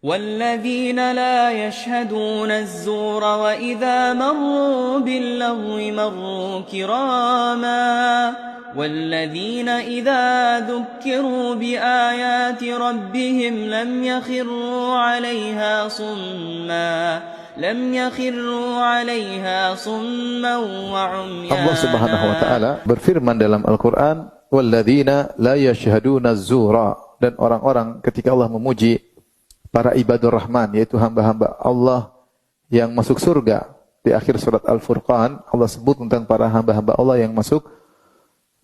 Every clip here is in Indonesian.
والذين لا يشهدون الزور وإذا مروا باللغو مروا كراما والذين إذا ذكروا بآيات ربهم لم يخروا عليها صما وعميانا. Allah Subhanahu wa taala berfirman dalam Al-Qur'an, "Walladzina la yashhaduna az-zura," dan orang-orang ketika Allah memuji para ibadur Rahman, yaitu hamba-hamba Allah yang masuk surga. Di akhir surat Al-Furqan, Allah sebut tentang para hamba-hamba Allah yang masuk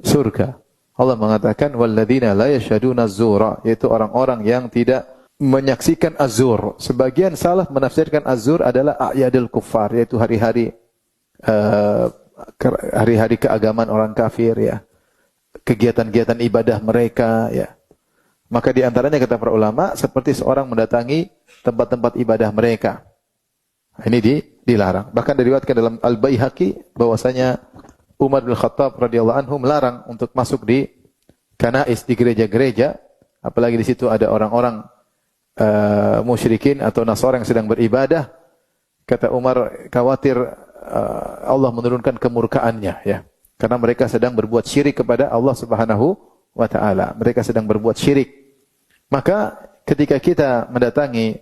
surga. Allah mengatakan, "Walladzina la yashhaduna az-zura," yaitu orang-orang yang tidak menyaksikan az-zur. Sebagian salaf menafsirkan az-zur adalah a'yadul kuffar, yaitu hari-hari keagamaan orang kafir, ya. Kegiatan-kegiatan ibadah mereka, ya. Maka di antaranya kata para ulama seperti seorang mendatangi tempat-tempat ibadah mereka. Ini dilarang. Bahkan diriwayatkan dalam Al-Baihaqi bahwasanya Umar bin Khattab radhiyallahu anhu melarang untuk masuk di kanais, di gereja-gereja, apalagi di situ ada orang-orang musyrikin atau Nasara yang sedang beribadah. Kata Umar, khawatir Allah menurunkan kemurkaannya, ya. Karena mereka sedang berbuat syirik kepada Allah Subhanahu wa ta'ala. Mereka sedang berbuat syirik. Maka ketika kita mendatangi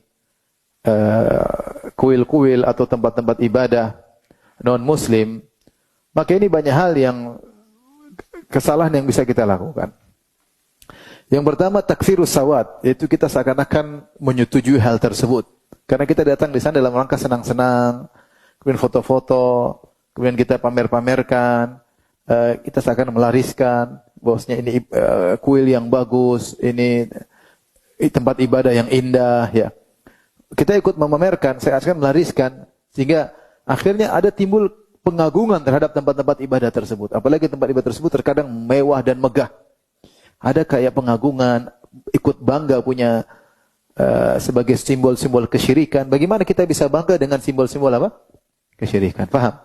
kuil-kuil atau tempat-tempat ibadah non-muslim, maka ini banyak hal yang kesalahan yang bisa kita lakukan. Yang pertama, takfirus sawat, yaitu kita seakan-akan menyetujui hal tersebut. Karena kita datang di sana dalam rangka senang-senang, kemudian foto-foto, kemudian kita pamer-pamerkan, kita seakan melariskan bahwasanya ini kuil yang bagus, ini tempat ibadah yang indah, ya. Kita ikut memamerkan, saya akan melariskan, sehingga akhirnya ada timbul pengagungan terhadap tempat-tempat ibadah tersebut. Apalagi tempat ibadah tersebut terkadang mewah dan megah. Ada kayak pengagungan, ikut bangga punya sebagai simbol-simbol kesyirikan. Bagaimana kita bisa bangga dengan simbol-simbol apa? Kesyirikan. Paham?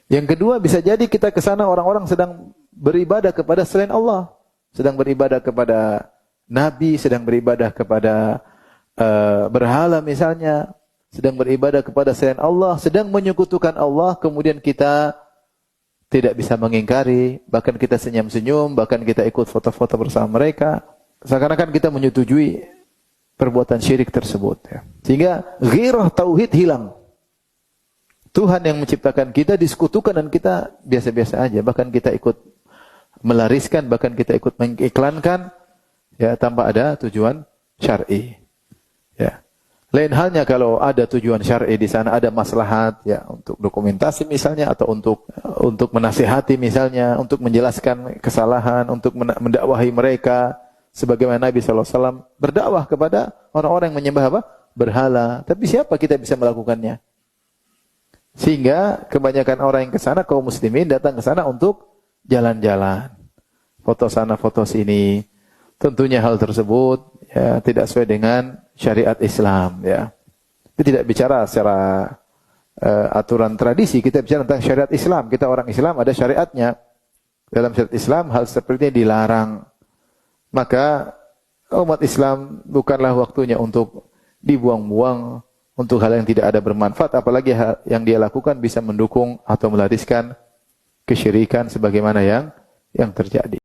Yang kedua, bisa jadi kita ke sana orang-orang sedang beribadah kepada selain Allah, sedang beribadah kepada nabi, sedang beribadah kepada berhala misalnya, sedang beribadah kepada selain Allah, sedang menyekutukan Allah, kemudian kita tidak bisa mengingkari, bahkan kita senyum-senyum, bahkan kita ikut foto-foto bersama mereka, seakan-akan kita menyetujui perbuatan syirik tersebut, ya. Sehingga ghirah tauhid hilang. Tuhan yang menciptakan kita disekutukan dan kita biasa-biasa aja, bahkan kita ikut melariskan, bahkan kita ikut mengiklankan, ya, tanpa ada tujuan syar'i, ya. Lain halnya kalau ada tujuan syar'i di sana, ada maslahat, ya, untuk dokumentasi misalnya, atau untuk menasihati misalnya, untuk menjelaskan kesalahan, untuk mendakwahi mereka, sebagaimana Nabi SAW berdakwah kepada orang-orang yang menyembah apa? Berhala. Tapi siapa kita bisa melakukannya? Sehingga kebanyakan orang yang ke sana, kaum muslimin datang ke sana untuk jalan-jalan, foto sana, foto sini. Tentunya hal tersebut, ya, tidak sesuai dengan syariat Islam, ya. Kita tidak bicara secara aturan tradisi, kita bicara tentang syariat Islam. Kita orang Islam, ada syariatnya. Dalam syariat Islam hal seperti ini dilarang. Maka umat Islam bukanlah waktunya untuk dibuang-buang untuk hal yang tidak ada bermanfaat, apalagi hal yang dia lakukan bisa mendukung atau melariskan kesyirikan sebagaimana yang terjadi.